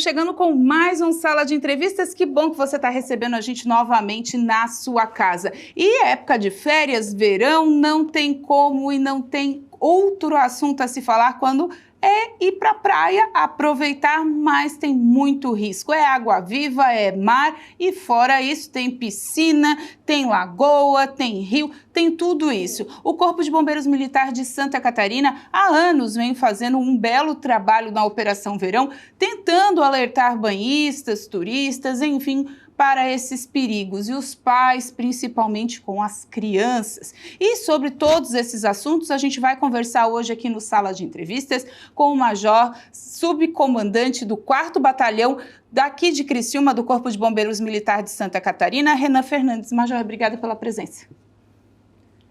chegando com mais um Sala de Entrevistas. Que bom que você está recebendo a gente novamente na sua casa. E época de férias, verão, não tem como e não tem outro assunto a se falar quando é ir para a praia, aproveitar, mas tem muito risco. É água viva, é mar e fora isso tem piscina, tem lagoa, tem rio, tem tudo isso. O Corpo de Bombeiros Militar de Santa Catarina há anos vem fazendo um belo trabalho na Operação Verão, tentando alertar banhistas, turistas, enfim, para esses perigos e os pais, principalmente com as crianças. E sobre todos esses assuntos, a gente vai conversar hoje aqui no Sala de Entrevistas com o Major, subcomandante do 4º Batalhão daqui de Criciúma, do Corpo de Bombeiros Militar de Santa Catarina, Renan Fernandes. Major, obrigada pela presença.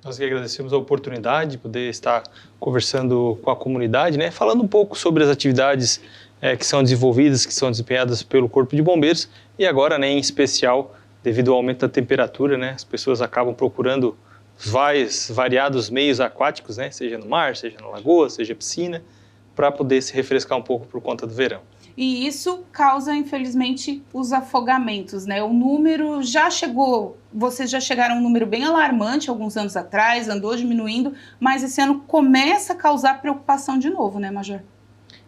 Nós que agradecemos a oportunidade de poder estar conversando com a comunidade, né, falando um pouco sobre as atividades que são desenvolvidas, que são desempenhadas pelo Corpo de Bombeiros e agora, né, em especial, devido ao aumento da temperatura, né, as pessoas acabam procurando os variados meios aquáticos, né, seja no mar, seja na lagoa, seja piscina, para poder se refrescar um pouco por conta do verão. E isso causa, infelizmente, os afogamentos, né? O número já chegou, vocês já chegaram a um número bem alarmante alguns anos atrás, andou diminuindo, mas esse ano começa a causar preocupação de novo, né, Major?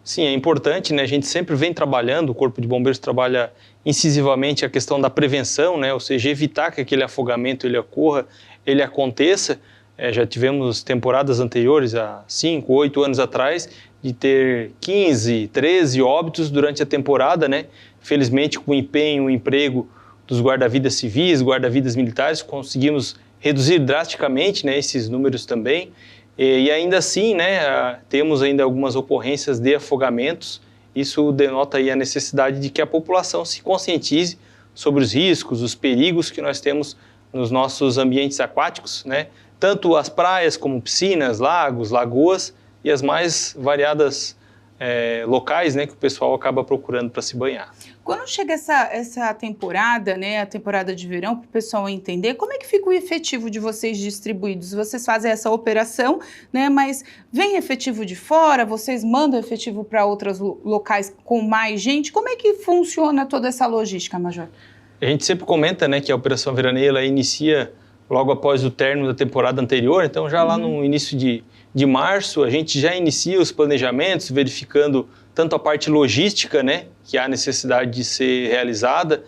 Sim, é importante, né? A gente sempre vem trabalhando, o Corpo de Bombeiros trabalha incisivamente a questão da prevenção, né? Ou seja, evitar que aquele afogamento ele ocorra, ele aconteça. Já tivemos temporadas anteriores, há 5, 8 anos atrás, de ter 15, 13 óbitos durante a temporada, né? Felizmente, com o empenho, o emprego dos guarda-vidas civis, guarda-vidas militares, conseguimos reduzir drasticamente, né, esses números também. E ainda assim, né, temos ainda algumas ocorrências de afogamentos. Isso denota aí a necessidade de que a população se conscientize sobre os riscos, os perigos que nós temos nos nossos ambientes aquáticos, né? Tanto as praias como piscinas, lagos, lagoas e as mais variadas locais, né, que o pessoal acaba procurando para se banhar. Quando chega essa temporada, né, a temporada de verão, para o pessoal entender, como é que fica o efetivo de vocês distribuídos? Vocês fazem essa operação, né, mas vem efetivo de fora, vocês mandam efetivo para outros locais com mais gente? Como é que funciona toda essa logística, Major? A gente sempre comenta, né, que a Operação Veraneio ela inicia logo após o término da temporada anterior, então já lá no início de março a gente já inicia os planejamentos, verificando tanto a parte logística, né, que há necessidade de ser realizada,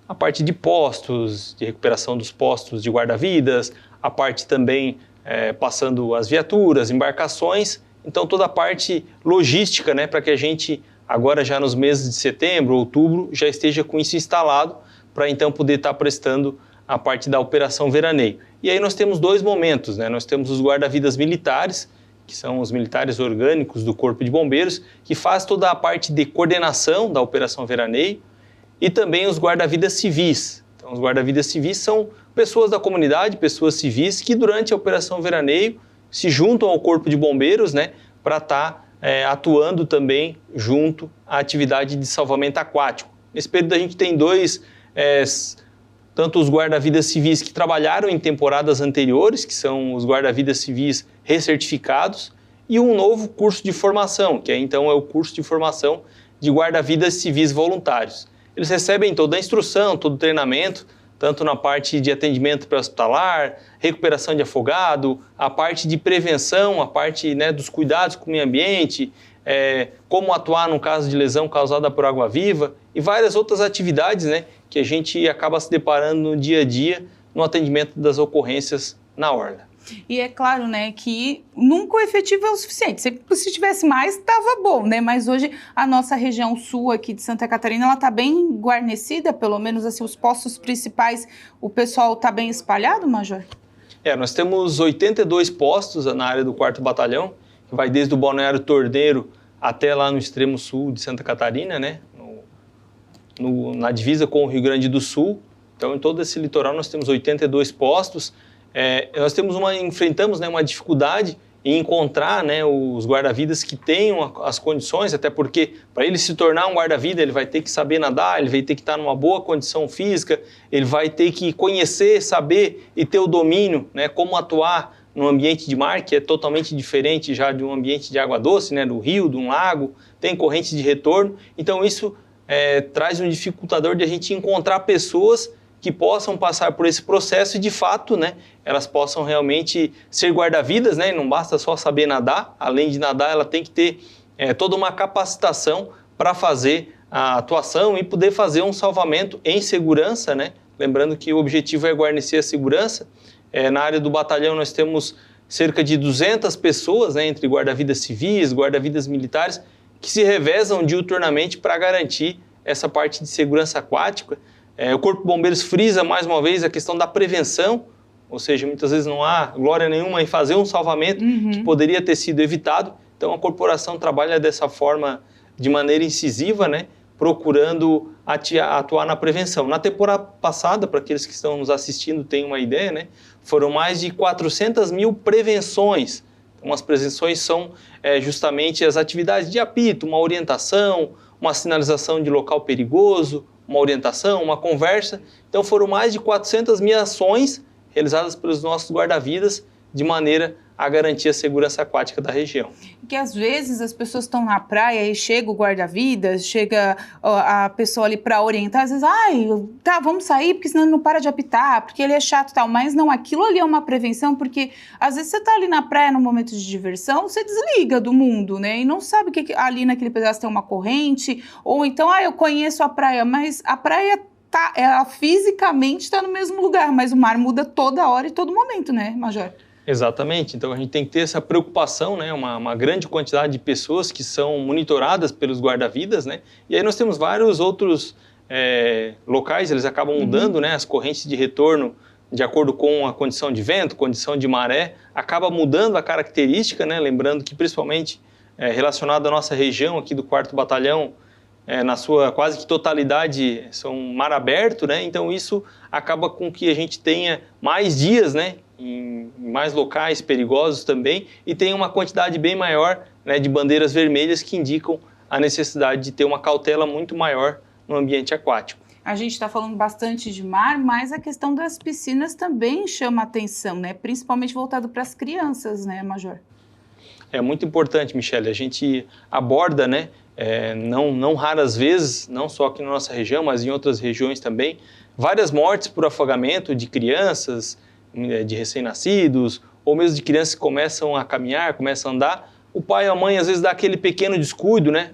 a parte de postos, de recuperação dos postos de guarda-vidas, a parte também passando as viaturas, embarcações, então toda a parte logística, né, para que a gente agora já nos meses de setembro, outubro, já esteja com isso instalado, para então poder estar prestando a parte da Operação Veraneio. E aí nós temos dois momentos, né? Nós temos os guarda-vidas militares, que são os militares orgânicos do Corpo de Bombeiros, que faz toda a parte de coordenação da Operação Veraneio, e também os guarda-vidas civis. Então, os guarda-vidas civis são pessoas da comunidade, pessoas civis, que durante a Operação Veraneio se juntam ao Corpo de Bombeiros, né, para estar atuando também junto à atividade de salvamento aquático. Nesse período a gente tem tanto os guarda-vidas civis que trabalharam em temporadas anteriores, que são os guarda-vidas civis recertificados, e um novo curso de formação, que então é o curso de formação de guarda-vidas civis voluntários. Eles recebem toda a instrução, todo o treinamento, tanto na parte de atendimento pré-hospitalar, recuperação de afogado, a parte de prevenção, a parte, né, dos cuidados com o meio ambiente, como atuar no caso de lesão causada por água-viva e várias outras atividades, né, que a gente acaba se deparando no dia a dia no atendimento das ocorrências na orla. E é claro, né, que nunca o efetivo é o suficiente. Se tivesse mais, estava bom, né? Mas hoje a nossa região sul aqui de Santa Catarina, ela está bem guarnecida, pelo menos assim, os postos principais, o pessoal está bem espalhado, Major? Nós temos 82 postos na área do 4º Batalhão, que vai desde o Balneário Torneiro até lá no extremo sul de Santa Catarina, né? Na divisa com o Rio Grande do Sul. Então, em todo esse litoral nós temos 82 postos. Nós enfrentamos, né, uma dificuldade em encontrar, né, os guarda-vidas que tenham as condições, até porque para ele se tornar um guarda-vida ele vai ter que saber nadar, ele vai ter que estar numa boa condição física, ele vai ter que conhecer, saber e ter o domínio, né, como atuar num ambiente de mar que é totalmente diferente já de um ambiente de água doce, né, do rio, de um lago, tem correntes de retorno, então isso traz um dificultador de a gente encontrar pessoas que possam passar por esse processo e, de fato, né, elas possam realmente ser guarda-vidas, né, não basta só saber nadar, além de nadar, ela tem que ter toda uma capacitação para fazer a atuação e poder fazer um salvamento em segurança, né, lembrando que o objetivo é guarnecer a segurança. Na área do batalhão nós temos cerca de 200 pessoas, né, entre guarda-vidas civis, guarda-vidas militares, que se revezam diuturnamente para garantir essa parte de segurança aquática. O Corpo de Bombeiros frisa mais uma vez a questão da prevenção, ou seja, muitas vezes não há glória nenhuma em fazer um salvamento que poderia ter sido evitado. Então a corporação trabalha dessa forma de maneira incisiva, né, procurando atuar na prevenção. Na temporada passada, para aqueles que estão nos assistindo têm uma ideia, né, foram mais de 400 mil prevenções. Então, as prevenções são justamente as atividades de apito, uma orientação, uma sinalização de local perigoso, uma orientação, uma conversa. Então foram mais de 400 mil ações realizadas pelos nossos guarda-vidas de maneira a garantir a segurança aquática da região. Que às vezes as pessoas estão na praia e chega o guarda-vidas, chega a pessoa ali para orientar, às vezes, tá, vamos sair, porque senão ele não para de apitar, porque ele é chato e tal, mas não, aquilo ali é uma prevenção, porque às vezes você tá ali na praia num momento de diversão, você desliga do mundo, né, e não sabe que ali naquele pedaço tem uma corrente, ou então, eu conheço a praia, mas a praia ela fisicamente está no mesmo lugar, mas o mar muda toda hora e todo momento, né, Major? Exatamente, então a gente tem que ter essa preocupação, né? Uma grande quantidade de pessoas que são monitoradas pelos guarda-vidas, né? E aí nós temos vários outros locais, eles acabam mudando, né? As correntes de retorno de acordo com a condição de vento, condição de maré, acaba mudando a característica, né? Lembrando que principalmente relacionado à nossa região aqui do 4º Batalhão, na sua quase que totalidade são mar aberto, né? Então isso acaba com que a gente tenha mais dias, né? Em mais locais perigosos também, e tem uma quantidade bem maior, né, de bandeiras vermelhas que indicam a necessidade de ter uma cautela muito maior no ambiente aquático. A gente está falando bastante de mar, mas a questão das piscinas também chama atenção, né? Principalmente voltado para as crianças, né, Major? É muito importante, Michele, a gente aborda, né, não raras vezes, não só aqui na nossa região, mas em outras regiões também, várias mortes por afogamento de crianças, de recém-nascidos, ou mesmo de crianças que começam a caminhar, começam a andar. O pai ou a mãe às vezes dá aquele pequeno descuido, né?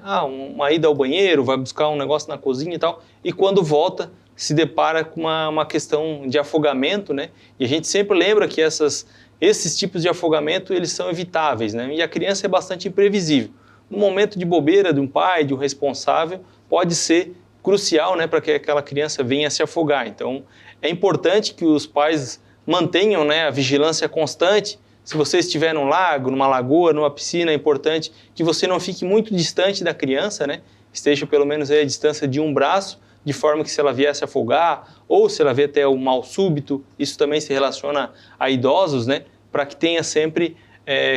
Uma ida ao banheiro, vai buscar um negócio na cozinha e tal, e quando volta se depara com uma questão de afogamento, né? E a gente sempre lembra que esses tipos de afogamento eles são evitáveis, né? E a criança é bastante imprevisível. No momento de bobeira de um pai, de um responsável, pode ser crucial, né, para que aquela criança venha a se afogar. Então é importante que os pais mantenham, né, a vigilância constante. Se você estiver num lago, numa lagoa, numa piscina, é importante que você não fique muito distante da criança, né? Esteja pelo menos aí a distância de um braço, de forma que se ela viesse a afogar, ou se ela vier até o mal súbito, isso também se relaciona a idosos, né? Para que tenha sempre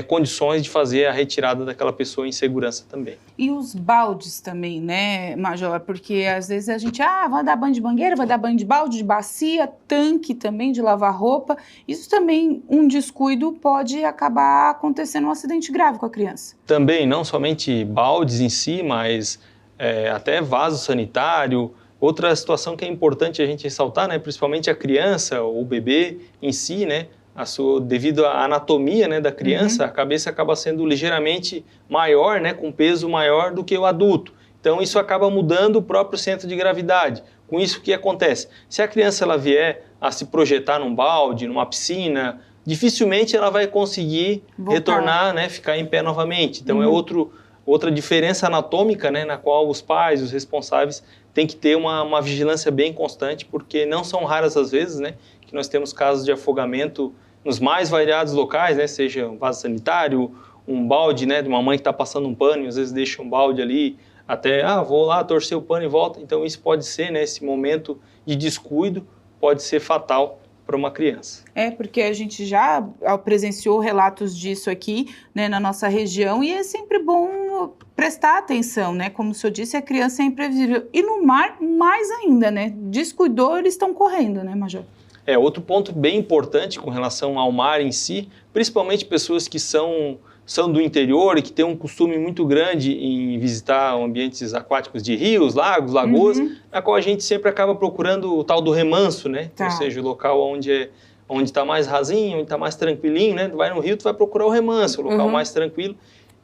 condições de fazer a retirada daquela pessoa em segurança também. E os baldes também, né, Major? Porque às vezes a gente, vai dar banho de mangueira, vai dar banho de balde, de bacia, tanque também de lavar roupa. Isso também, um descuido pode acabar acontecendo um acidente grave com a criança. Também, não somente baldes em si, mas até vaso sanitário. Outra situação que é importante a gente ressaltar, né, principalmente a criança ou o bebê em si, né, devido à anatomia, né, da criança, a cabeça acaba sendo ligeiramente maior, né, com peso maior do que o adulto. Então isso acaba mudando o próprio centro de gravidade. Com isso, o que acontece? Se a criança ela vier a se projetar num balde, numa piscina, dificilmente ela vai conseguir retornar, né, ficar em pé novamente. Então é outra diferença anatômica, né, na qual os pais, os responsáveis, têm que ter uma vigilância bem constante, porque não são raras as vezes, né, que nós temos casos de afogamento nos mais variados locais, né, seja um vaso sanitário, um balde, né, de uma mãe que está passando um pano e às vezes deixa um balde ali, até, vou lá torcer o pano e volta. Então isso pode ser, né, esse momento de descuido pode ser fatal para uma criança. Porque a gente já presenciou relatos disso aqui, né, na nossa região, e é sempre bom prestar atenção, né? Como o senhor disse, a criança é imprevisível. E no mar, mais ainda, né? Descuidou, eles estão correndo, né, Major? Outro ponto bem importante com relação ao mar em si, principalmente pessoas que são do interior e que têm um costume muito grande em visitar ambientes aquáticos de rios, lagos, lagoas, na qual a gente sempre acaba procurando o tal do remanso, né? Ou seja, o local onde está mais rasinho, onde está mais tranquilinho, né? Tu vai no rio, tu vai procurar o remanso, o local mais tranquilo.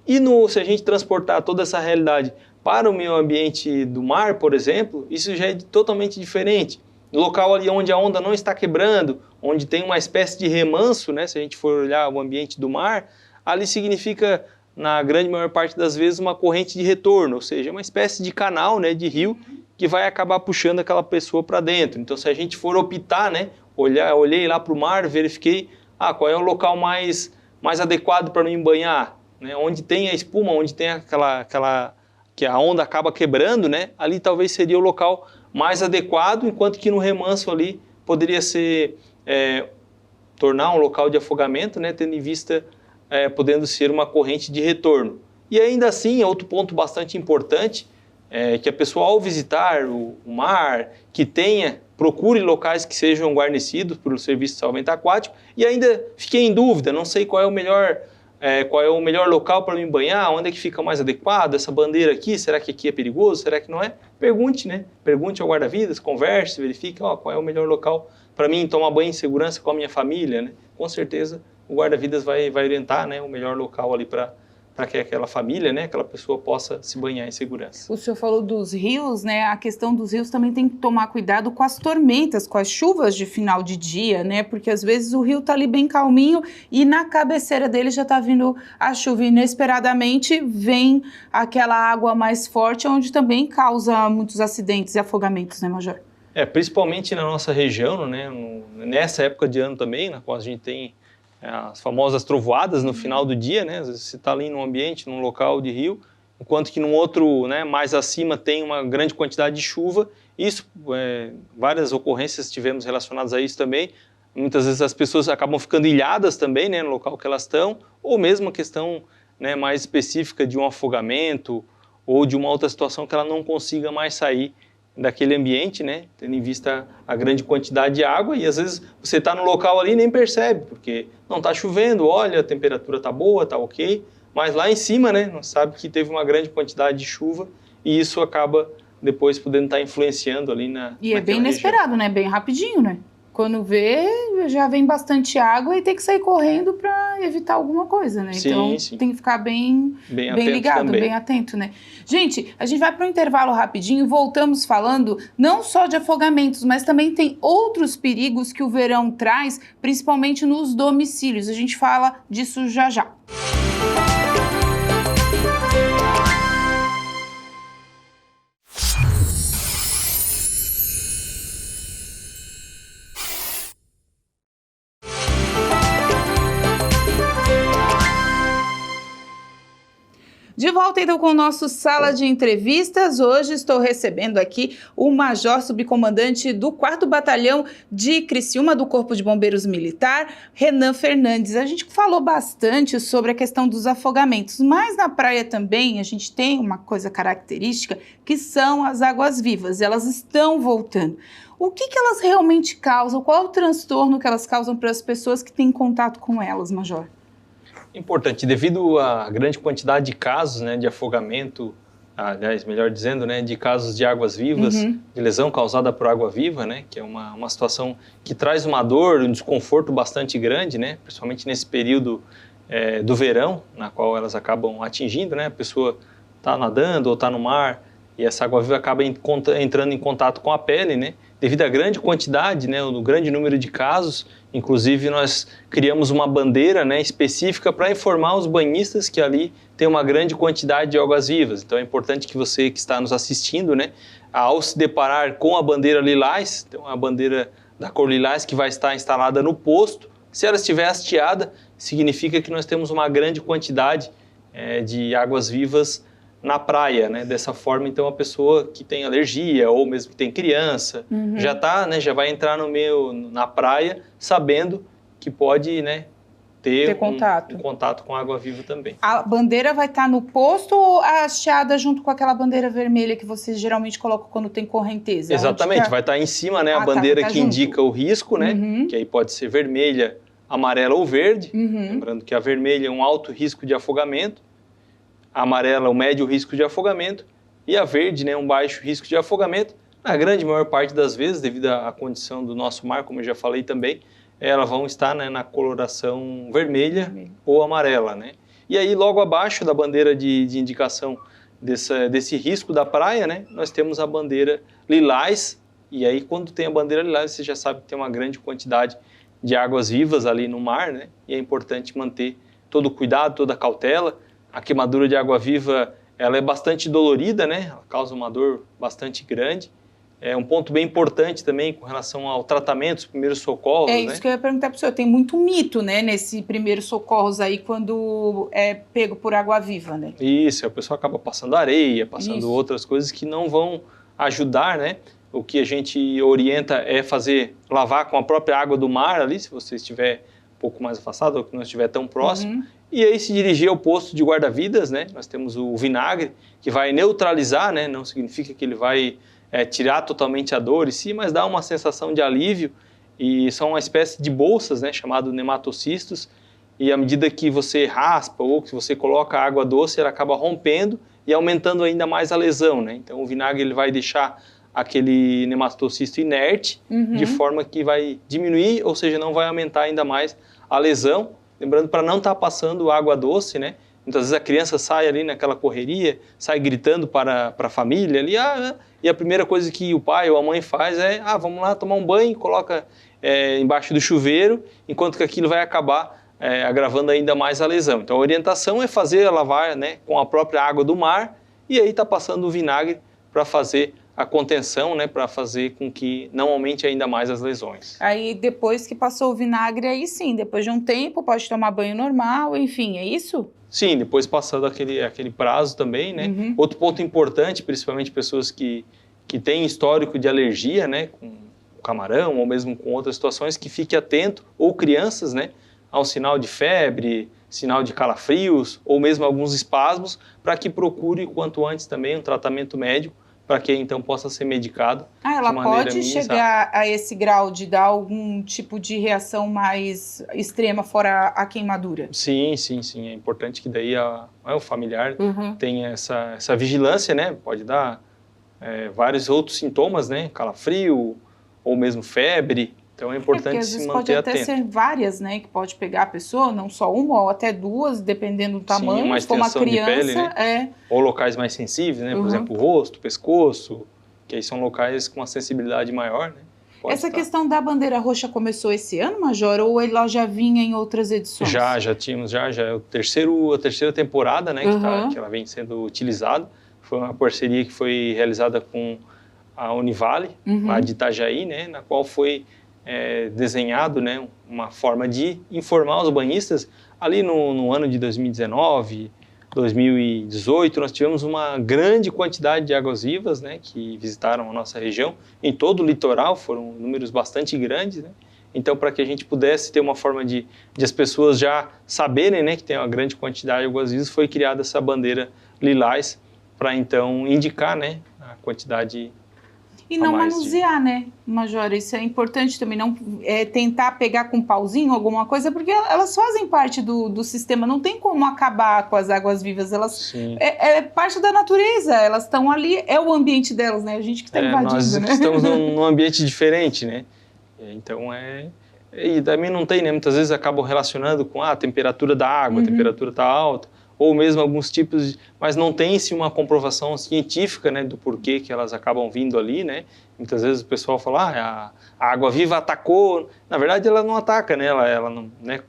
E se a gente transportar toda essa realidade para o meio ambiente do mar, por exemplo, isso já é totalmente diferente. No local ali onde a onda não está quebrando, onde tem uma espécie de remanso, né? Se a gente for olhar o ambiente do mar, ali significa, na grande maior parte das vezes, uma corrente de retorno, ou seja, uma espécie de canal, né, de rio, que vai acabar puxando aquela pessoa para dentro. Então, se a gente for optar, né, olhei lá para o mar, verifiquei qual é o local mais adequado para mim banhar, né, onde tem a espuma, onde tem que a onda acaba quebrando, né, ali talvez seria o local mais adequado, enquanto que no remanso ali poderia ser, tornar um local de afogamento, né, tendo em vista podendo ser uma corrente de retorno. E ainda assim, outro ponto bastante importante é que a pessoa, ao visitar o mar, procure locais que sejam guarnecidos pelo Serviço de Salvamento Aquático e ainda fiquei em dúvida, não sei qual é o melhor local para me banhar, onde é que fica mais adequado, essa bandeira aqui, será que aqui é perigoso, será que não é? Pergunte, né? Pergunte ao guarda-vidas, converse, verifique qual é o melhor local para mim tomar banho em segurança com a minha família, né? Com certeza o guarda-vidas vai orientar, né, o melhor local ali para que aquela família, né, aquela pessoa possa se banhar em segurança. O senhor falou dos rios, né? A questão dos rios também tem que tomar cuidado com as tormentas, com as chuvas de final de dia, né? Porque às vezes o rio tá ali bem calminho e na cabeceira dele já tá vindo a chuva e inesperadamente vem aquela água mais forte, onde também causa muitos acidentes e afogamentos, né, Major? Principalmente na nossa região, né? Nessa época de ano também, na qual a gente tem as famosas trovoadas no final do dia, né? Às vezes você está ali num ambiente, num local de rio, enquanto que num outro, né, mais acima tem uma grande quantidade de chuva. Isso, várias ocorrências tivemos relacionadas a isso também. Muitas vezes as pessoas acabam ficando ilhadas também, né, no local que elas estão, ou mesmo a questão, né, mais específica de um afogamento ou de uma outra situação que ela não consiga mais sair daquele ambiente, né, tendo em vista a grande quantidade de água, e às vezes você está no local ali e nem percebe, porque não está chovendo, olha, a temperatura está boa, está ok, mas lá em cima, né, não sabe que teve uma grande quantidade de chuva e isso acaba depois podendo estar influenciando ali E é bem inesperado, né, bem rapidinho, né? Quando vê, já vem bastante água e tem que sair correndo para evitar alguma coisa, né? Então, tem que ficar bem ligado, também. Bem atento, né? Gente, a gente vai para um intervalo rapidinho e voltamos falando não só de afogamentos, mas também tem outros perigos que o verão traz, principalmente nos domicílios. A gente fala disso já já. De volta então com o nosso Sala de Entrevistas. Hoje estou recebendo aqui o Major Subcomandante do 4º Batalhão de Criciúma do Corpo de Bombeiros Militar, Renan Fernandes. A gente falou bastante sobre a questão dos afogamentos, mas na praia também a gente tem uma coisa característica que são as águas-vivas. Elas estão voltando. O que elas realmente causam? Qual é o transtorno que elas causam para as pessoas que têm contato com elas, Major? Importante, devido à grande quantidade de casos, né, de afogamento, aliás, melhor dizendo, né, de casos de águas-vivas, de lesão causada por água-viva, né, que é uma situação que traz uma dor, um desconforto bastante grande, né, principalmente nesse período do verão, na qual elas acabam atingindo, né, a pessoa está nadando ou está no mar e essa água-viva acaba entrando em contato com a pele, né, devido à grande quantidade, né, o grande número de casos. Inclusive, nós criamos uma bandeira, né, específica para informar os banhistas que ali tem uma grande quantidade de águas-vivas. Então, é importante que você que está nos assistindo, né, ao se deparar com a bandeira lilás, então a bandeira da cor lilás que vai estar instalada no posto, se ela estiver hasteada, significa que nós temos uma grande quantidade de águas-vivas na praia, né? Dessa forma, então, a pessoa que tem alergia ou mesmo que tem criança, já vai entrar na praia sabendo que pode, né, ter contato. Um contato com a água viva também. A bandeira vai estar no posto ou hasteada junto com aquela bandeira vermelha que vocês geralmente colocam quando tem correnteza? Exatamente, vai estar em cima, né, a bandeira que junto. indica o risco, né, que aí pode ser vermelha, amarela ou verde. Lembrando que a vermelha é um alto risco de afogamento, a amarela é um médio risco de afogamento e a verde, né, um baixo risco de afogamento. Na grande maior parte das vezes, devido à condição do nosso mar, como eu já falei também, elas vão estar, né, na coloração vermelha ou amarela, né? E aí, logo abaixo da bandeira de indicação desse risco da praia, né, nós temos a bandeira lilás. E aí, quando tem a bandeira lilás, você já sabe que tem uma grande quantidade de águas vivas ali no mar, né? E é importante manter todo o cuidado, toda a cautela. A queimadura de água viva, ela é bastante dolorida, né? Ela causa uma dor bastante grande. É um ponto bem importante também com relação ao tratamento, os primeiros socorros. É isso que eu ia perguntar para o senhor. Tem muito mito, né, nesse primeiros socorros aí, quando é pego por água-viva, né? Isso, a pessoa acaba passando areia, passando outras coisas que não vão ajudar, né? O que a gente orienta é lavar com a própria água do mar ali, se você estiver um pouco mais afastado ou que não estiver tão próximo. E aí se dirigir ao posto de guarda-vidas, né? Nós temos o vinagre, que vai neutralizar, né? Não significa que ele vai tirar totalmente a dor em si, mas dá uma sensação de alívio, e são uma espécie de bolsas, né, chamado nematocistos, e à medida que você raspa ou que você coloca água doce, ela acaba rompendo e aumentando ainda mais a lesão, né? Então o vinagre ele vai deixar aquele nematocisto inerte, de forma que vai diminuir, ou seja, não vai aumentar ainda mais a lesão, lembrando para não estar passando água doce, né? Muitas vezes a criança sai ali naquela correria, sai gritando para a família ali, e a primeira coisa que o pai ou a mãe faz é, vamos lá tomar um banho, coloca embaixo do chuveiro, enquanto que aquilo vai acabar agravando ainda mais a lesão. Então a orientação é fazer a lavagem, né, com a própria água do mar, e aí está passando o vinagre para fazer a contenção, né, para fazer com que não aumente ainda mais as lesões. Aí depois que passou o vinagre, aí sim, depois de um tempo pode tomar banho normal, enfim, é isso? Sim, depois passando aquele prazo também, né? Outro ponto importante, principalmente pessoas que têm histórico de alergia, né, com camarão ou mesmo com outras situações, que fique atento, ou crianças, né, ao sinal de febre, sinal de calafrios ou mesmo alguns espasmos, para que procure quanto antes também um tratamento médico, para que então possa ser medicado. Ela pode chegar a esse grau de dar algum tipo de reação mais extrema fora a queimadura? Sim. É importante que daí o familiar tenha essa vigilância, né? Pode dar vários outros sintomas, né? Calafrio ou mesmo febre. Então é importante se manter atento. Pode até ser várias, né? Que pode pegar a pessoa, não só uma ou até duas, dependendo do tamanho. Sim, uma extensão de pele, né? Ou locais mais sensíveis, né? Por exemplo, o rosto, pescoço, que aí são locais com uma sensibilidade maior, né? Essa questão da bandeira roxa começou esse ano, Major, ou ela já vinha em outras edições? Já tínhamos, já é a terceira temporada, né? Que ela vem sendo utilizada. Foi uma parceria que foi realizada com a Univale, lá de Itajaí, né? Na qual foi desenhado, né, uma forma de informar os banhistas. Ali no ano de 2019, 2018, nós tivemos uma grande quantidade de águas vivas, né, que visitaram a nossa região. Em todo o litoral foram números bastante grandes, né? Então, para que a gente pudesse ter uma forma de as pessoas já saberem, né, que tem uma grande quantidade de águas vivas, foi criada essa bandeira lilás para então indicar, né, a quantidade. E não manusear, né, Major? Isso é importante também, não tentar pegar com um pauzinho alguma coisa, porque elas fazem parte do sistema, não tem como acabar com as águas vivas, elas é parte da natureza, elas estão ali, é o ambiente delas, né? A gente que está invadindo, nós né? Estamos num ambiente diferente, né? Então e também não tem, né? Muitas vezes acabam relacionando com a temperatura da água, a temperatura está alta, ou mesmo alguns tipos mas não tem-se uma comprovação científica, né, do porquê que elas acabam vindo ali, né? Muitas vezes o pessoal fala, a água-viva atacou. Na verdade, ela não ataca, né? Ela não, né,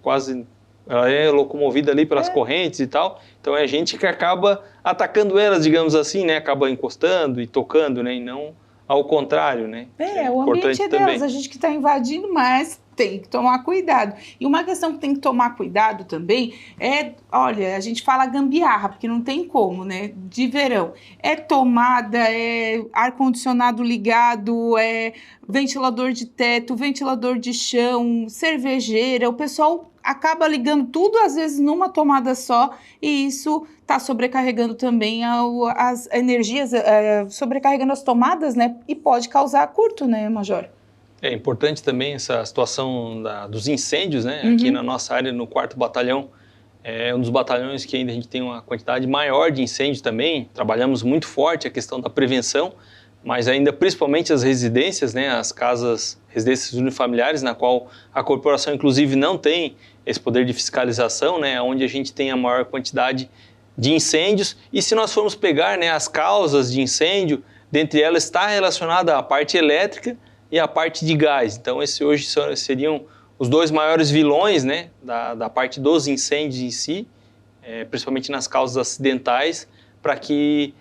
ela é locomovida ali pelas correntes e tal. Então é a gente que acaba atacando elas, digamos assim, né? Acaba encostando e tocando, né? E não ao contrário, né? O ambiente é delas, a gente que está invadindo, mas tem que tomar cuidado. E uma questão que tem que tomar cuidado também é, olha, a gente fala gambiarra, porque não tem como, né? De verão. É tomada, é ar-condicionado ligado, é ventilador de teto, ventilador de chão, cervejeira. O pessoal acaba ligando tudo, às vezes, numa tomada só, e isso está sobrecarregando também as energias, sobrecarregando as tomadas, né? E pode causar curto, né, Major? É importante também essa situação dos incêndios, né? Aqui na nossa área, no 4º Batalhão, é um dos batalhões que ainda a gente tem uma quantidade maior de incêndios também. Trabalhamos muito forte a questão da prevenção, mas ainda principalmente as residências, né? As residências unifamiliares, na qual a corporação, inclusive, não tem esse poder de fiscalização, né? Onde a gente tem a maior quantidade de incêndios. E se nós formos pegar, né, as causas de incêndio, dentre elas está relacionada à parte elétrica e à parte de gás. Então, esses hoje seriam os dois maiores vilões, né, da parte dos incêndios em si, principalmente nas causas acidentais, para que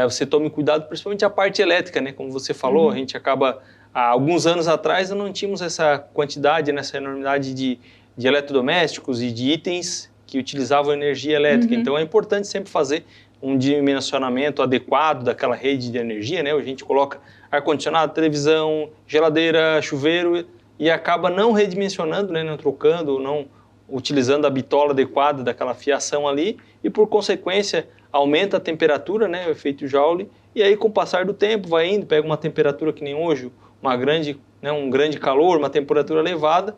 você tome cuidado, principalmente a parte elétrica, né? Como você falou, a gente acaba, há alguns anos atrás, não tínhamos essa quantidade, essa enormidade de eletrodomésticos e de itens que utilizavam energia elétrica. Então, é importante sempre fazer um dimensionamento adequado daquela rede de energia, né? A gente coloca ar-condicionado, televisão, geladeira, chuveiro e acaba não redimensionando, né? Não trocando, não utilizando a bitola adequada daquela fiação ali e, por consequência, aumenta a temperatura, né? O efeito Joule, e aí, com o passar do tempo, vai indo, pega uma temperatura que nem hoje, um grande calor, uma temperatura elevada,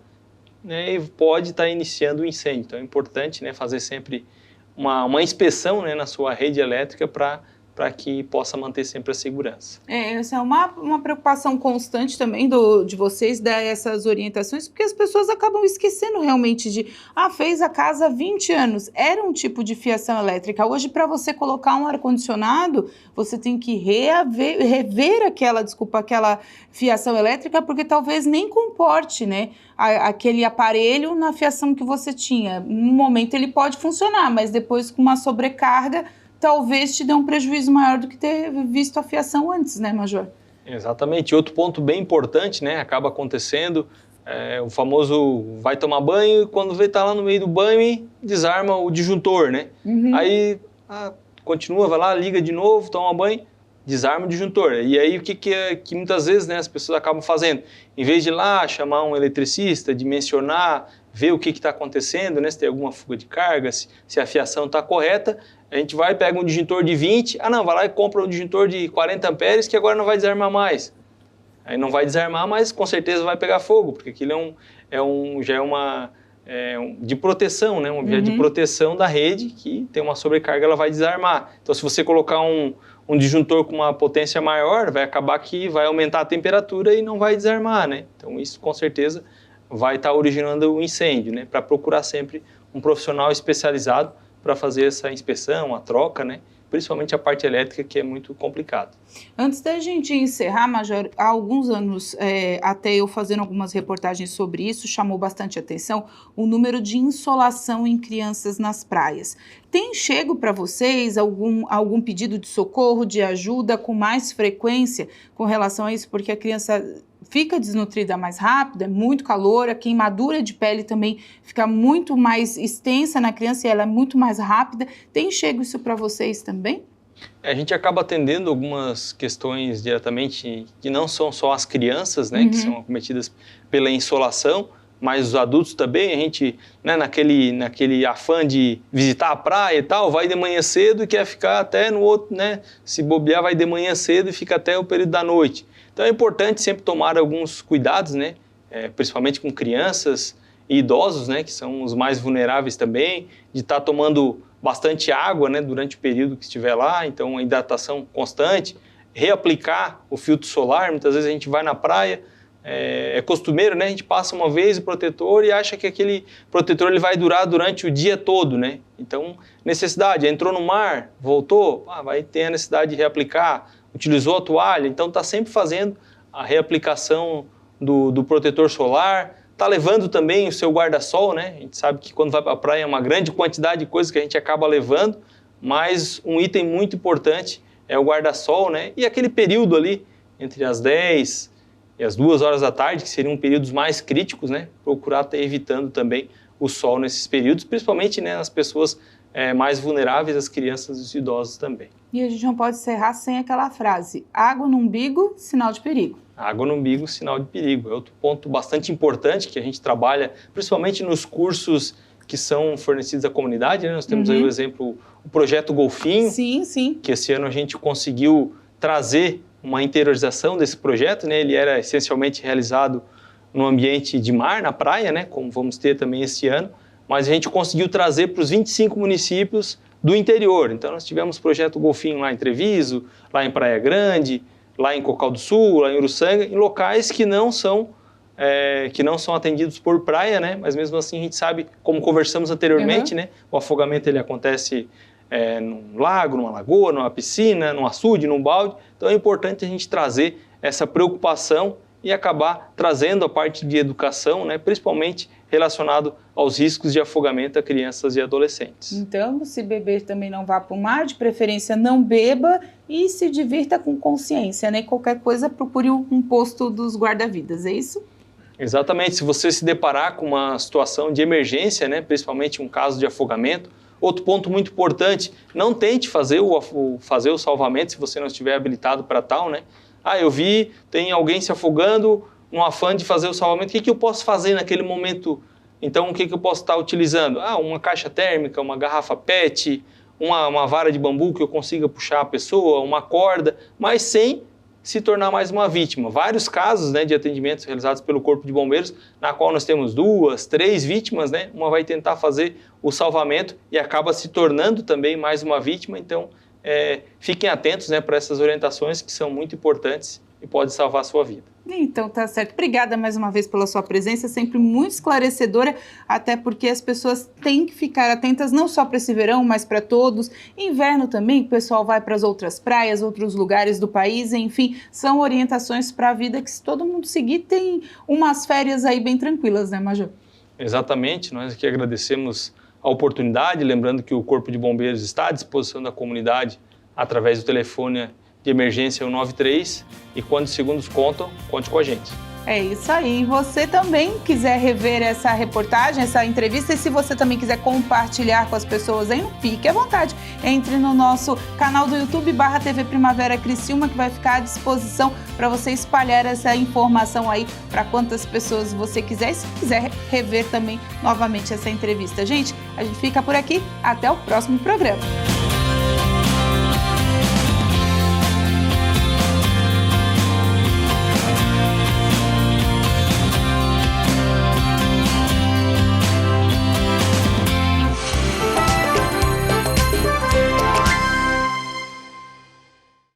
né, e pode estar iniciando o incêndio. Então é importante, né, fazer sempre uma inspeção, né, na sua rede elétrica para que possa manter sempre a segurança. Essa é uma preocupação constante também de vocês dar essas orientações, porque as pessoas acabam esquecendo realmente fez a casa há 20 anos, era um tipo de fiação elétrica. Hoje, para você colocar um ar-condicionado, você tem que rever aquela fiação elétrica, porque talvez nem comporte, né, aquele aparelho na fiação que você tinha. No momento ele pode funcionar, mas depois com uma sobrecarga, talvez te dê um prejuízo maior do que ter visto a fiação antes, né, Major? Exatamente. Outro ponto bem importante, né, acaba acontecendo, o famoso vai tomar banho e quando vê tá lá no meio do banho e desarma o disjuntor, né? Aí continua, vai lá, liga de novo, toma banho, desarma o disjuntor. E aí o que muitas vezes, né, as pessoas acabam fazendo? Em vez de ir lá chamar um eletricista, dimensionar, ver o que está acontecendo, né, se tem alguma fuga de carga, se a fiação está correta, a gente vai, pega um disjuntor de 20, vai lá e compra um disjuntor de 40 amperes que agora não vai desarmar mais. Aí não vai desarmar, mas com certeza vai pegar fogo, porque aquilo já é de proteção, né, um objeto de proteção da rede que tem uma sobrecarga, ela vai desarmar. Então, se você colocar um disjuntor com uma potência maior, vai acabar que vai aumentar a temperatura e não vai desarmar, né? Então, isso com certeza vai estar originando o incêndio, né? Para procurar sempre um profissional especializado para fazer essa inspeção, a troca, né? Principalmente a parte elétrica, que é muito complicado. Antes da gente encerrar, Major, há alguns anos, até eu fazendo algumas reportagens sobre isso, chamou bastante atenção o número de insolação em crianças nas praias. Tem chego para vocês algum pedido de socorro, de ajuda com mais frequência com relação a isso? Porque a criança fica desnutrida mais rápido, é muito calor, a queimadura de pele também fica muito mais extensa na criança e ela é muito mais rápida. Tem chego isso para vocês também? A gente acaba atendendo algumas questões diretamente que não são só as crianças, né, que são acometidas pela insolação, mas os adultos também. A gente, né, naquele afã de visitar a praia e tal, vai de manhã cedo e quer ficar até no outro, né, se bobear vai de manhã cedo e fica até o período da noite. Então é importante sempre tomar alguns cuidados, né, principalmente com crianças e idosos, né, que são os mais vulneráveis também, de estar tomando bastante água, né, durante o período que estiver lá, então a hidratação constante, reaplicar o filtro solar. Muitas vezes a gente vai na praia, é costumeiro, né, a gente passa uma vez o protetor e acha que aquele protetor ele vai durar durante o dia todo, né, então necessidade, entrou no mar, voltou, vai ter a necessidade de reaplicar, utilizou a toalha, então está sempre fazendo a reaplicação do protetor solar, está levando também o seu guarda-sol, né? A gente sabe que quando vai para a praia é uma grande quantidade de coisas que a gente acaba levando, mas um item muito importante é o guarda-sol, né? E aquele período ali, entre as 10 e as 2 horas da tarde, que seriam períodos mais críticos, né, procurar estar evitando também o sol nesses períodos, principalmente, né, nas pessoas mais vulneráveis, as crianças e os idosos também. E a gente não pode encerrar sem aquela frase: água no umbigo, sinal de perigo. Água no umbigo, sinal de perigo. É outro ponto bastante importante que a gente trabalha, principalmente nos cursos que são fornecidos à comunidade, né? Nós temos aí o exemplo, o Projeto Golfinho, sim, sim, que esse ano a gente conseguiu trazer uma interiorização desse projeto, né? Ele era essencialmente realizado no ambiente de mar, na praia, né? Como vamos ter também esse ano, mas a gente conseguiu trazer para os 25 municípios do interior. Então nós tivemos o Projeto Golfinho lá em Treviso, lá em Praia Grande, lá em Cocal do Sul, lá em Uruçanga, em locais que não são atendidos por praia, né? Mas mesmo assim a gente sabe, como conversamos anteriormente, né? O afogamento ele acontece num lago, numa lagoa, numa piscina, num açude, num balde. Então é importante a gente trazer essa preocupação e acabar trazendo a parte de educação, né? Principalmente relacionado aos riscos de afogamento a crianças e adolescentes. Então, se beber também não vá para o mar, de preferência não beba e se divirta com consciência, né? Qualquer coisa, procure um posto dos guarda-vidas, é isso? Exatamente. Se você se deparar com uma situação de emergência, né? Principalmente um caso de afogamento, outro ponto muito importante, não tente fazer o salvamento se você não estiver habilitado para tal, né? Eu vi, tem alguém se afogando, no afã de fazer o salvamento, o que eu posso fazer naquele momento? Então, o que eu posso estar utilizando? Uma caixa térmica, uma garrafa PET, uma vara de bambu que eu consiga puxar a pessoa, uma corda, mas sem se tornar mais uma vítima. Vários casos, né, de atendimentos realizados pelo Corpo de Bombeiros, na qual nós temos 2, 3 vítimas, né? Uma vai tentar fazer o salvamento e acaba se tornando também mais uma vítima. Então, fiquem atentos, né, para essas orientações que são muito importantes e pode salvar a sua vida. Então, tá certo. Obrigada mais uma vez pela sua presença, sempre muito esclarecedora, até porque as pessoas têm que ficar atentas não só para esse verão, mas para todos. Inverno também, o pessoal vai para as outras praias, outros lugares do país, enfim, são orientações para a vida que, se todo mundo seguir, tem umas férias aí bem tranquilas, né, Major? Exatamente, nós aqui agradecemos a oportunidade, lembrando que o Corpo de Bombeiros está à disposição da comunidade através do telefone de emergência 193 e quando os segundos contam, conte com a gente. É isso aí. Você também quiser rever essa reportagem, essa entrevista, e se você também quiser compartilhar com as pessoas aí, fique à vontade. Entre no nosso canal do YouTube /TV Primavera Criciúma, que vai ficar à disposição para você espalhar essa informação aí para quantas pessoas você quiser. E se quiser rever também novamente essa entrevista. Gente, a gente fica por aqui. Até o próximo programa.